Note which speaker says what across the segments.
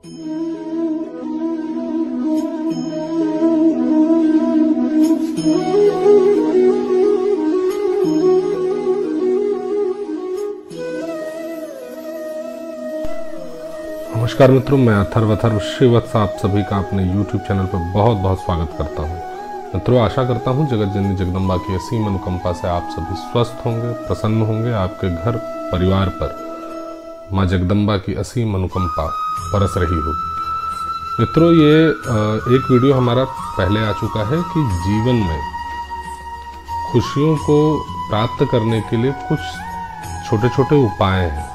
Speaker 1: नमस्कार मित्रों, मैं अथर्व श्रीवत्स आप सभी का अपने YouTube चैनल पर बहुत बहुत स्वागत करता हूं। मित्रों, आशा करता हूं जगत जननी जगदम्बा की असीम अनुकंपा से आप सभी स्वस्थ होंगे, प्रसन्न होंगे। आपके घर परिवार पर माँ जगदम्बा की असीम अनुकंपा बरस रही होगी। मित्रों, ये एक वीडियो हमारा पहले आ चुका है कि जीवन में खुशियों को प्राप्त करने के लिए कुछ छोटे छोटे उपाय हैं,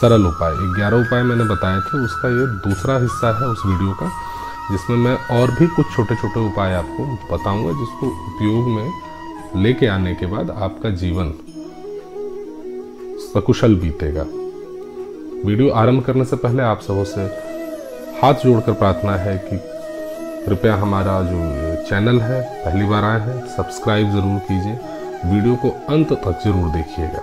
Speaker 1: सरल उपाय। 11 उपाय मैंने बताए थे, उसका ये दूसरा हिस्सा है उस वीडियो का, जिसमें मैं और भी कुछ छोटे छोटे उपाय आपको बताऊंगा, जिसको उपयोग में लेके आने के बाद आपका जीवन सकुशल बीतेगा। वीडियो आरंभ करने से पहले आप सबों से हाथ जोड़कर प्रार्थना है कि कृपया हमारा जो चैनल है, पहली बार आए हैं, सब्सक्राइब जरूर कीजिए, वीडियो को अंत तक जरूर देखिएगा।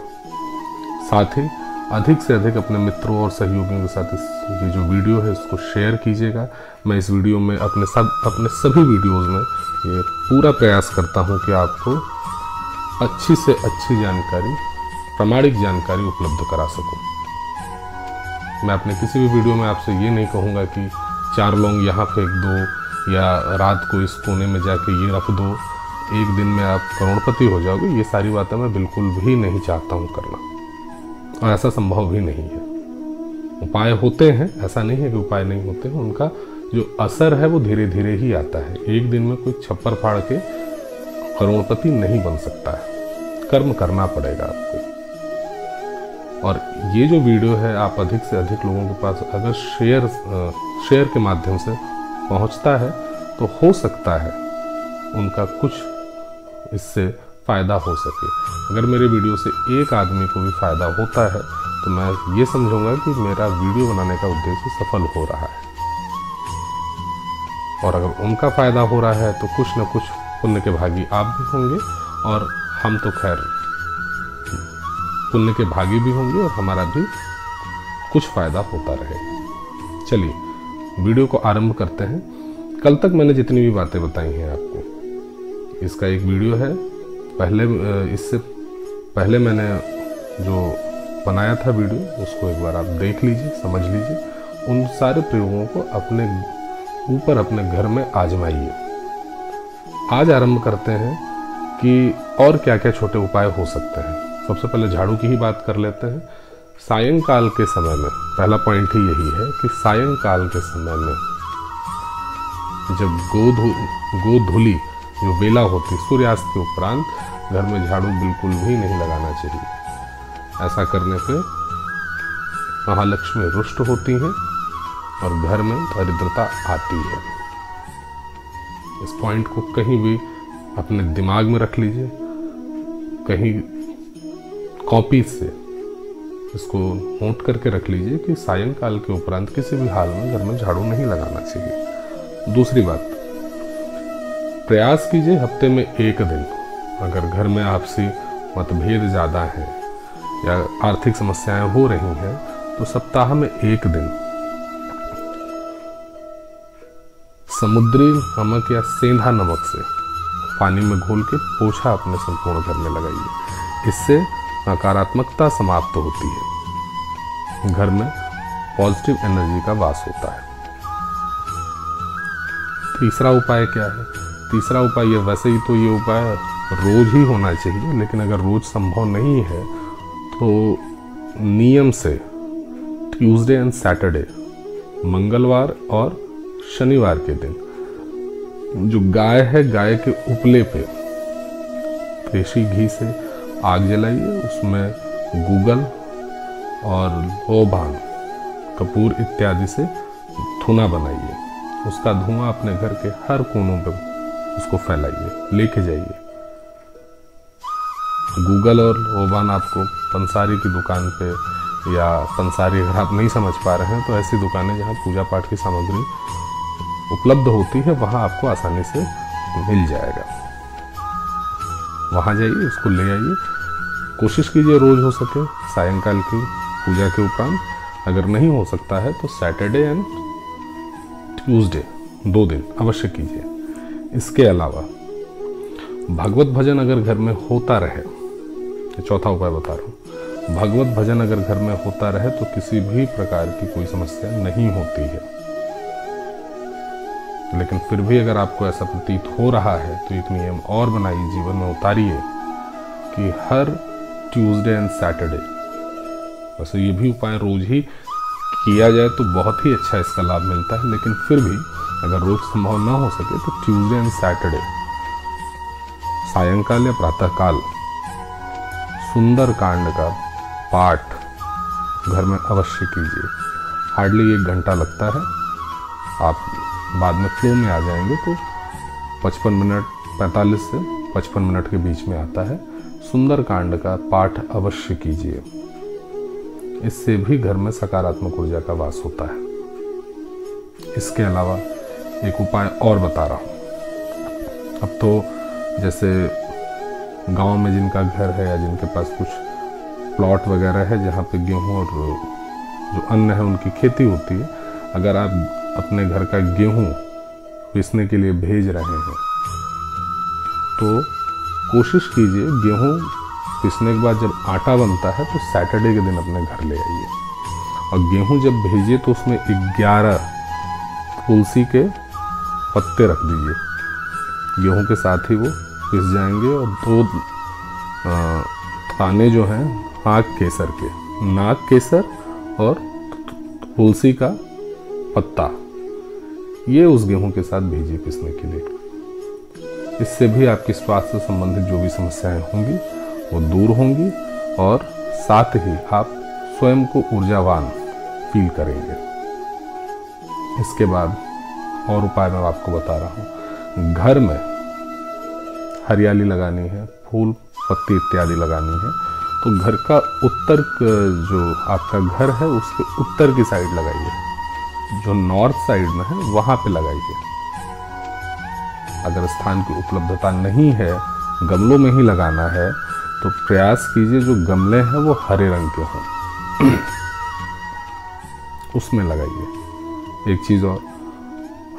Speaker 1: साथ ही अधिक से अधिक अपने मित्रों और सहयोगियों के साथ ये जो वीडियो है इसको शेयर कीजिएगा। मैं इस वीडियो में अपने सभी वीडियोस में ये पूरा प्रयास करता हूं कि आपको अच्छी से अच्छी जानकारी, प्रामाणिक जानकारी उपलब्ध करा सकूं। मैं अपने किसी भी वीडियो में आपसे ये नहीं कहूँगा कि 4 लौंग यहाँ फेंक दो या रात को इस कोने में जाके ये रख दो, एक दिन में आप करोड़पति हो जाओगे। ये सारी बातें मैं बिल्कुल भी नहीं चाहता हूँ करना, और ऐसा संभव भी नहीं है। उपाय होते हैं, ऐसा नहीं है कि उपाय नहीं होते हैं, उनका जो असर है वो धीरे धीरे ही आता है। एक दिन में कोई छप्पर फाड़ के करोड़पति नहीं बन सकता है, कर्म करना पड़ेगा आपको। और ये जो वीडियो है आप अधिक से अधिक लोगों के पास अगर शेयर के माध्यम से पहुंचता है तो हो सकता है उनका कुछ इससे फ़ायदा हो सके। अगर मेरे वीडियो से एक आदमी को भी फ़ायदा होता है तो मैं ये समझूंगा कि मेरा वीडियो बनाने का उद्देश्य सफल हो रहा है। और अगर उनका फ़ायदा हो रहा है तो कुछ न कुछ पुण्य के भागी आप भी होंगे, और हम तो खैर पुण्य के भागी भी होंगे, और हमारा भी कुछ फ़ायदा होता रहेगा। चलिए वीडियो को आरंभ करते हैं। कल तक मैंने जितनी भी बातें बताई हैं आपको, इसका एक वीडियो है इससे पहले मैंने जो बनाया था वीडियो, उसको एक बार आप देख लीजिए, समझ लीजिए। उन सारे प्रयोगों को अपने ऊपर अपने घर में आजमाइए। आज आरंभ करते हैं कि और क्या क्या छोटे उपाय हो सकते हैं। सबसे पहले झाड़ू की ही बात कर लेते हैं। सायंकाल के समय में पहला पॉइंट ही यही है कि सायंकाल के समय में जब गोधूली जो बेला होती, सूर्यास्त के उपरांत घर में झाड़ू बिल्कुल भी नहीं लगाना चाहिए। ऐसा करने पे महालक्ष्मी रुष्ट होती हैं और घर में दरिद्रता आती है। इस पॉइंट को कहीं भी अपने दिमाग में रख लीजिए, कहीं कॉपी से इसको नोट करके रख लीजिए कि सायंकाल के उपरांत किसी भी हाल में घर में झाड़ू नहीं लगाना चाहिए। दूसरी बात, प्रयास कीजिए हफ्ते में एक दिन, अगर घर में आपसी मतभेद ज़्यादा हैं या आर्थिक समस्याएं हो रही हैं तो सप्ताह में एक दिन समुद्री नमक या सेंधा नमक से पानी में घोल के पोछा अपने संपूर्ण घर में लगाइए। इससे नकारात्मकता समाप्त होती है, घर में पॉजिटिव एनर्जी का वास होता है। तीसरा उपाय क्या है? तीसरा उपाय, ये वैसे ही तो ये उपाय रोज ही होना चाहिए, लेकिन अगर रोज संभव नहीं है तो नियम से ट्यूसडे एंड सैटरडे, मंगलवार और शनिवार के दिन जो गाय है, गाय के उपले पे देशी घी से आग जलाइए, उसमें गूगल और लोबान, कपूर इत्यादि से धुआं बनाइए। उसका धुआं अपने घर के हर कोनों पे उसको फैलाइए, लेके जाइए। गूगल और लोबान आपको पंसारी की दुकान पे, या पंसारी अगर आप नहीं समझ पा रहे हैं तो ऐसी दुकानें जहाँ पूजा पाठ की सामग्री उपलब्ध होती है वहाँ आपको आसानी से मिल जाएगा। वहाँ जाइए, उसको ले आइए। कोशिश कीजिए रोज हो सके सायंकाल की पूजा के उपरांत अगर नहीं हो सकता है तो सैटरडे एंड ट्यूसडे 2 दिन अवश्य कीजिए। इसके अलावा भगवत भजन अगर घर में होता रहे, चौथा उपाय बता रहा हूँ, भगवत भजन अगर घर में होता रहे तो किसी भी प्रकार की कोई समस्या नहीं होती है। लेकिन फिर भी अगर आपको ऐसा प्रतीत हो रहा है तो एक नियम और बनाइए, जीवन में उतारिए कि हर ट्यूसडे एंड सैटरडे, वैसे ये भी उपाय रोज ही किया जाए तो बहुत ही अच्छा इसका लाभ मिलता है, लेकिन फिर भी अगर रोज संभव ना हो सके तो ट्यूसडे एंड सैटरडे सायंकाल या प्रातःकाल सुंदर कांड का पाठ घर में अवश्य कीजिए। हार्डली 1 घंटा लगता है, आप बाद में फ्लो में आ जाएंगे तो 55 मिनट, 45 से 55 मिनट के बीच में आता है। सुंदर कांड का पाठ अवश्य कीजिए, इससे भी घर में सकारात्मक ऊर्जा का वास होता है। इसके अलावा एक उपाय और बता रहा हूँ। अब तो जैसे गांव में जिनका घर है या जिनके पास कुछ प्लॉट वगैरह है जहाँ पे गेहूँ और जो अन्न है उनकी खेती होती है, अगर आप अपने घर का गेहूँ पीसने के लिए भेज रहे हैं तो कोशिश कीजिए गेहूँ पीसने के बाद जब आटा बनता है तो सैटरडे के दिन अपने घर ले आइए, और गेहूँ जब भेजिए तो उसमें 11 तुलसी के पत्ते रख दीजिए। गेहूँ के साथ ही वो पिस जाएंगे, और 2 ताने जो हैं नाग केसर के, नाग केसर और तुलसी का पत्ता, ये उस गेहूं के साथ भेजिए पीसने के लिए। इससे भी आपकी स्वास्थ्य से संबंधित जो भी समस्याएं होंगी वो दूर होंगी, और साथ ही आप स्वयं को ऊर्जावान फील करेंगे। इसके बाद और उपाय मैं आपको बता रहा हूँ। घर में हरियाली लगानी है, फूल पत्ती इत्यादि लगानी है, तो घर का उत्तर, जो आपका घर है उसके उत्तर की साइड लगाइए, जो नॉर्थ साइड में है वहां पे लगाइए। अगर स्थान की उपलब्धता नहीं है, गमलों में ही लगाना है, तो प्रयास कीजिए जो गमले हैं वो हरे रंग के हों, उसमें लगाइए। एक चीज और,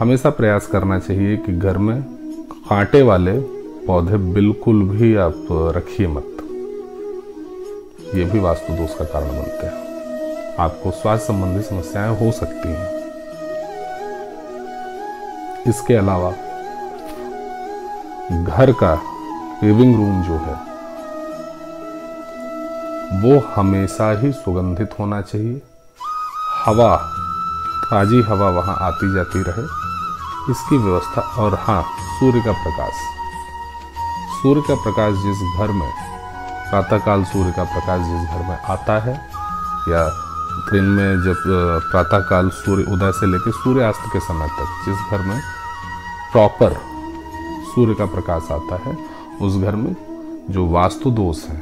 Speaker 1: हमेशा प्रयास करना चाहिए कि घर में कांटे वाले पौधे बिल्कुल भी आप रखिए मत, ये भी वास्तु दोष का कारण बनते हैं, आपको स्वास्थ्य संबंधी समस्याएं हो सकती हैं। इसके अलावा घर का लिविंग रूम जो है वो हमेशा ही सुगंधित होना चाहिए, हवा, ताजी हवा वहां आती जाती रहे, इसकी व्यवस्था। और हाँ, सूर्य का प्रकाश, सूर्य का प्रकाश जिस घर में, प्रातःकाल सूर्य का प्रकाश जिस घर में आता है, या दिन में जब प्रातःकाल सूर्य उदय से लेकर सूर्यास्त के समय तक जिस घर में प्रॉपर सूर्य का प्रकाश आता है, उस घर में जो वास्तु दोष हैं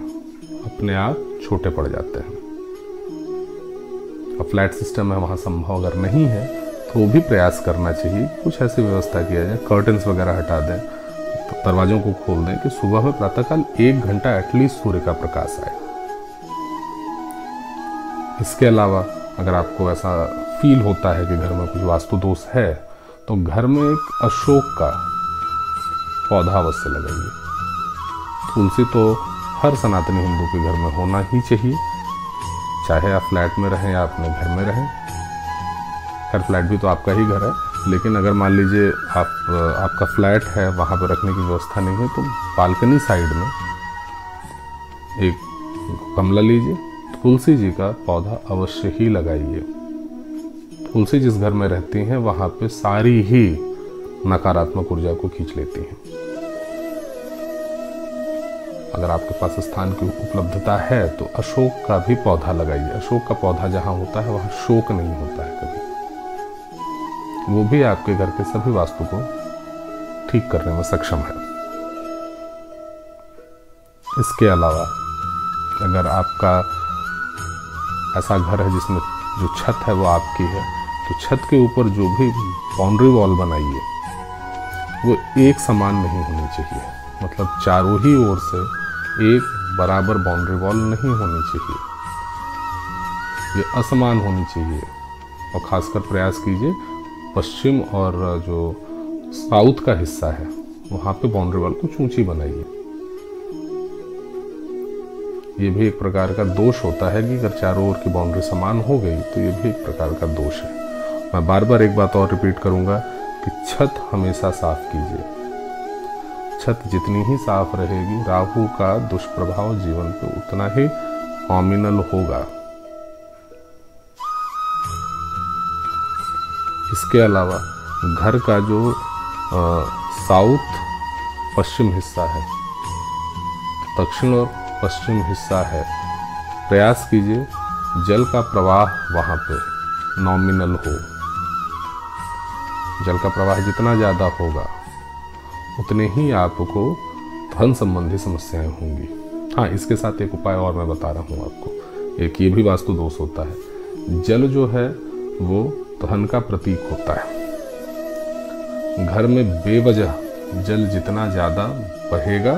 Speaker 1: अपने आप छोटे पड़ जाते हैं। अब फ्लैट सिस्टम है, वहाँ संभव अगर नहीं है तो भी प्रयास करना चाहिए, कुछ ऐसी व्यवस्था किया जाए, कर्टन्स वगैरह हटा दें, तो दरवाजों को खोल दें कि सुबह में प्रातःकाल 1 घंटा एटलीस्ट सूर्य का प्रकाश आए। इसके अलावा अगर आपको ऐसा फील होता है कि घर में कुछ वास्तु दोष है, तो घर में एक अशोक का पौधा अवश्य लगाइए। तुलसी तो हर सनातनी हिंदू के घर में होना ही चाहिए, चाहे आप फ्लैट में रहें या अपने घर में रहें। खैर फ्लैट भी तो आपका ही घर है, लेकिन अगर मान लीजिए आपका फ्लैट है, वहाँ पर रखने की व्यवस्था नहीं है, तो बालकनी साइड में एक गमला लीजिए, तुलसी जी का पौधा अवश्य ही लगाइए। तुलसी जिस घर में रहती हैं वहाँ पे सारी ही नकारात्मक ऊर्जा को खींच लेती हैं। अगर आपके पास स्थान की उपलब्धता है तो अशोक का भी पौधा लगाइए। अशोक का पौधा जहाँ होता है वहाँ शोक नहीं होता है कभी, वो भी आपके घर के सभी वास्तु को ठीक करने में सक्षम है। इसके अलावा अगर आपका ऐसा घर है जिसमें जो छत है वो आपकी है, तो छत के ऊपर जो भी बाउंड्री वॉल बनाइए वो एक समान नहीं होनी चाहिए, मतलब चारों ही ओर से एक बराबर बाउंड्री वॉल नहीं होनी चाहिए। ये असमान होनी चाहिए। और खासकर प्रयास कीजिए पश्चिम और जो साउथ का हिस्सा है वहाँ पे बाउंड्री वाल कुछ ऊंची बनाइए। ये भी एक प्रकार का दोष होता है कि अगर चारों ओर की बाउंड्री समान हो गई तो ये भी एक प्रकार का दोष है। मैं बार बार एक बात और रिपीट करूंगा कि छत हमेशा साफ कीजिए। छत जितनी ही साफ रहेगी राहु का दुष्प्रभाव जीवन पे उतना ही नॉमिनल होगा। इसके अलावा घर का जो साउथ पश्चिम हिस्सा है, दक्षिण और पश्चिम हिस्सा है, प्रयास कीजिए जल का प्रवाह वहाँ पे नॉमिनल हो। जल का प्रवाह जितना ज़्यादा होगा उतने ही आपको धन संबंधी समस्याएं होंगी। हाँ, इसके साथ एक उपाय और मैं बता रहा हूँ आपको। एक ये भी वास्तु दोष होता है, जल जो है वो धन का प्रतीक होता है। घर में बेवजह जल जितना ज़्यादा बहेगा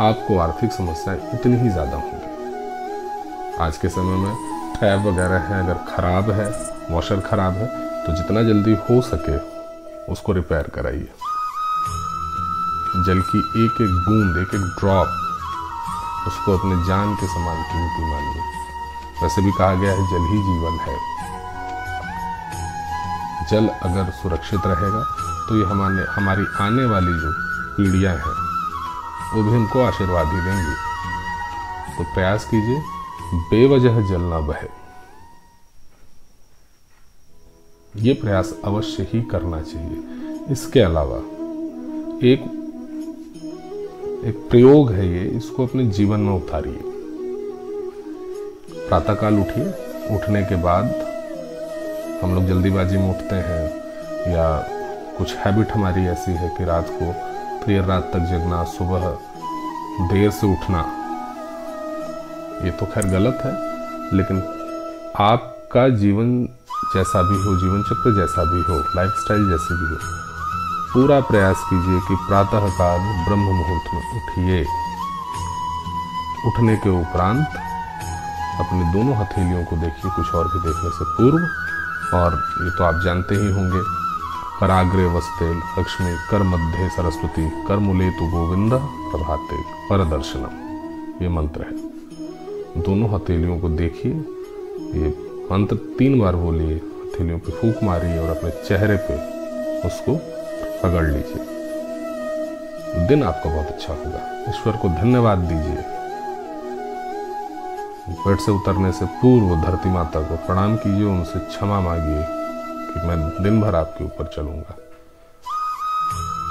Speaker 1: आपको आर्थिक समस्याएं उतनी ही ज़्यादा होंगी। आज के समय में टैप वगैरह है, अगर ख़राब है, वॉशर ख़राब है, तो जितना जल्दी हो सके उसको रिपेयर कराइए। जल की एक एक बूंद, एक एक ड्रॉप, उसको अपने जान के समान कीमती मानिए। वैसे भी कहा गया है जल ही जीवन है। जल अगर सुरक्षित रहेगा तो ये हमारी आने वाली जो पीढ़ियां हैं वो भी हमको आशीर्वाद ही देंगी। तो प्रयास कीजिए बेवजह जल ना बहे। ये प्रयास अवश्य ही करना चाहिए। इसके अलावा एक प्रयोग है ये, इसको अपने जीवन में उतारिए। प्रातःकाल उठिए, उठने के बाद हम लोग जल्दीबाजी में उठते हैं या कुछ हैबिट हमारी ऐसी है कि रात को देर रात तक जगना, सुबह देर से उठना, ये तो खैर गलत है। लेकिन आपका जीवन जैसा भी हो, जीवन चक्र जैसा भी हो, लाइफस्टाइल जैसी भी हो, पूरा प्रयास कीजिए कि प्रातःकाल ब्रह्म मुहूर्त में उठिए। उठने के उपरांत अपने दोनों हथेलियों को देखिए, कुछ और भी देखने से पूर्व। और ये तो आप जानते ही होंगे, कराग्रे वस्ते लक्ष्मी, कर मध्य सरस्वती, कर मूले तु गोविंद, प्रभाते परदर्शनम, ये मंत्र है। दोनों हथेलियों को देखिए, ये मंत्र 3 बार बोलिए, हथेलियों पे फूंक मारिए और अपने चेहरे पे उसको पकड़ लीजिए। दिन आपका बहुत अच्छा होगा। ईश्वर को धन्यवाद दीजिए। बेड से उतरने से पूर्व धरती माता को प्रणाम कीजिए, उनसे क्षमा मांगिए कि मैं दिन भर आपके ऊपर चलूंगा।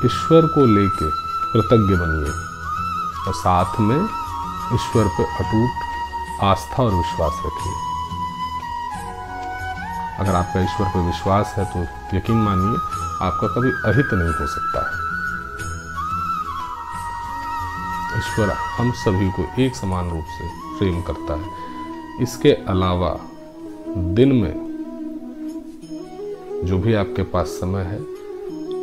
Speaker 1: ईश्वर को लेके कृतज्ञ बनिए और साथ में ईश्वर पे अटूट आस्था और विश्वास रखिए। अगर आपका ईश्वर पे विश्वास है तो यकीन मानिए आपका कभी अहित नहीं हो सकता है। ईश्वर हम सभी को एक समान रूप से प्रेम करता है। इसके अलावा दिन में जो भी आपके पास समय है,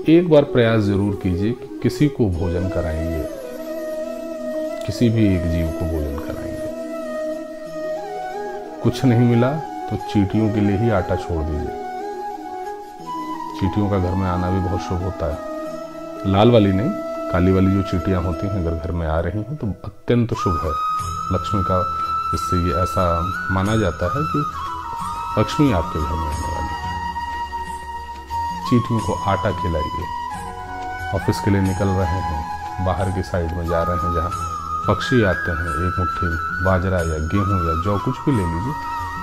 Speaker 1: एक बार प्रयास जरूर कीजिए कि किसी को भोजन कराइए, किसी भी एक जीव को भोजन कराइए। कुछ नहीं मिला तो चींटियों के लिए ही आटा छोड़ दीजिए। चींटियों का घर में आना भी बहुत शुभ होता है। लाल वाली नहीं, काली वाली जो चींटियां होती हैं अगर घर में आ रही हैं तो अत्यंत शुभ है। लक्ष्मी का इससे ये ऐसा माना जाता है कि लक्ष्मी आपके घर में आने वाली है। चींटियों को आटा खिलाइए। ऑफिस के लिए निकल रहे हैं, बाहर की साइड में जा रहे हैं जहाँ पक्षी आते हैं, एक मुट्ठी बाजरा या गेहूं या जौ कुछ भी ले लीजिए,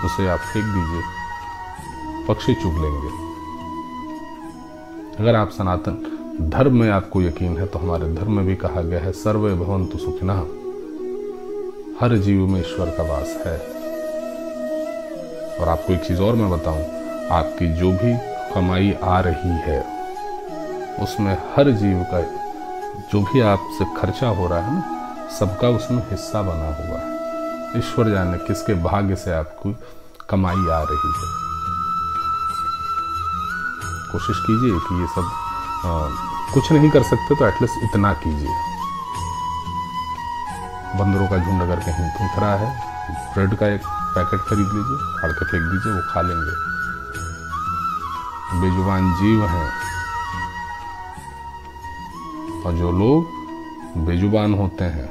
Speaker 1: उसे आप फेंक दीजिए, पक्षी चुग लेंगे। अगर आप सनातन धर्म में आपको यकीन है तो हमारे धर्म में भी कहा गया है सर्वे भवन्तु सुखिनः, हर जीव में ईश्वर का वास है। और आपको एक चीज और मैं बताऊं, आपकी जो भी कमाई आ रही है उसमें हर जीव का जो भी आपसे खर्चा हो रहा है ना, सबका उसमें हिस्सा बना हुआ है। ईश्वर जाने किसके भाग्य से आपको कमाई आ रही है। कोशिश कीजिए कि ये सब कुछ नहीं कर सकते तो एटलीस्ट इतना कीजिए। बंदरों का झुंड अगर कहीं दिख रहा है, ब्रेड का एक पैकेट खरीद लीजिए, फाड़ के फेंक दीजिए, वो खा लेंगे। बेजुबान जीव हैं, और जो लोग बेजुबान होते हैं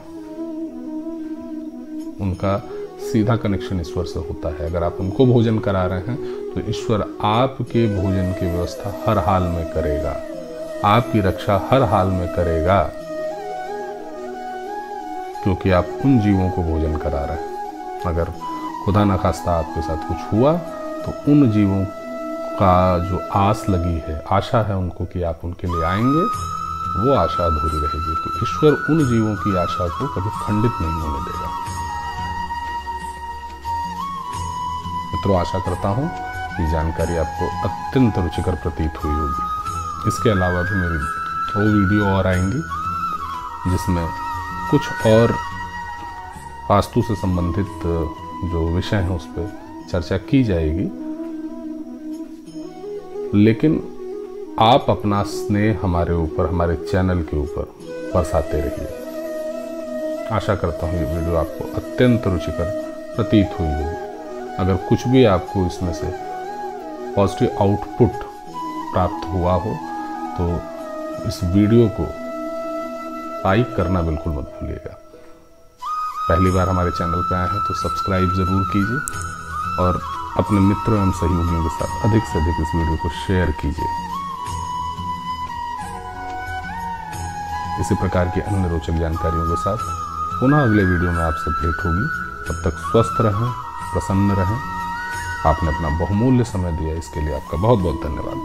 Speaker 1: उनका सीधा कनेक्शन ईश्वर से होता है। अगर आप उनको भोजन करा रहे हैं तो ईश्वर आपके भोजन की व्यवस्था हर हाल में करेगा, आपकी रक्षा हर हाल में करेगा, क्योंकि आप उन जीवों को भोजन करा रहे हैं। अगर खुदा न खास्ता आपके साथ कुछ हुआ तो उन जीवों का जो आस लगी है, आशा है उनको कि आप उनके लिए आएंगे, वो आशा अधूरी रहेगी। तो ईश्वर उन जीवों की आशा को कभी खंडित नहीं होने देगा। मित्रों, आशा करता हूं कि जानकारी आपको अत्यंत रुचिकर प्रतीत हुई होगी। इसके अलावा भी मेरी 2 वीडियो और आएंगी जिसमें कुछ और वास्तु से संबंधित जो विषय हैं उस पर चर्चा की जाएगी, लेकिन आप अपना स्नेह हमारे ऊपर, हमारे चैनल के ऊपर बरसाते रहिए। आशा करता हूँ ये वीडियो आपको अत्यंत रुचिकर प्रतीत हुई होगी। अगर कुछ भी आपको इसमें से पॉजिटिव आउटपुट प्राप्त हुआ हो तो इस वीडियो को लाइक करना बिल्कुल मत भूलिएगा। पहली बार हमारे चैनल पर आए हैं तो सब्सक्राइब ज़रूर कीजिए और अपने मित्रों एवं सहयोगियों के साथ अधिक से अधिक इस वीडियो को शेयर कीजिए। इसी प्रकार की अन्य रोचक जानकारियों के साथ पुनः अगले वीडियो में आपसे भेंट होगी। तब तक स्वस्थ रहें, प्रसन्न रहें। आपने अपना बहुमूल्य समय दिया, इसके लिए आपका बहुत बहुत धन्यवाद।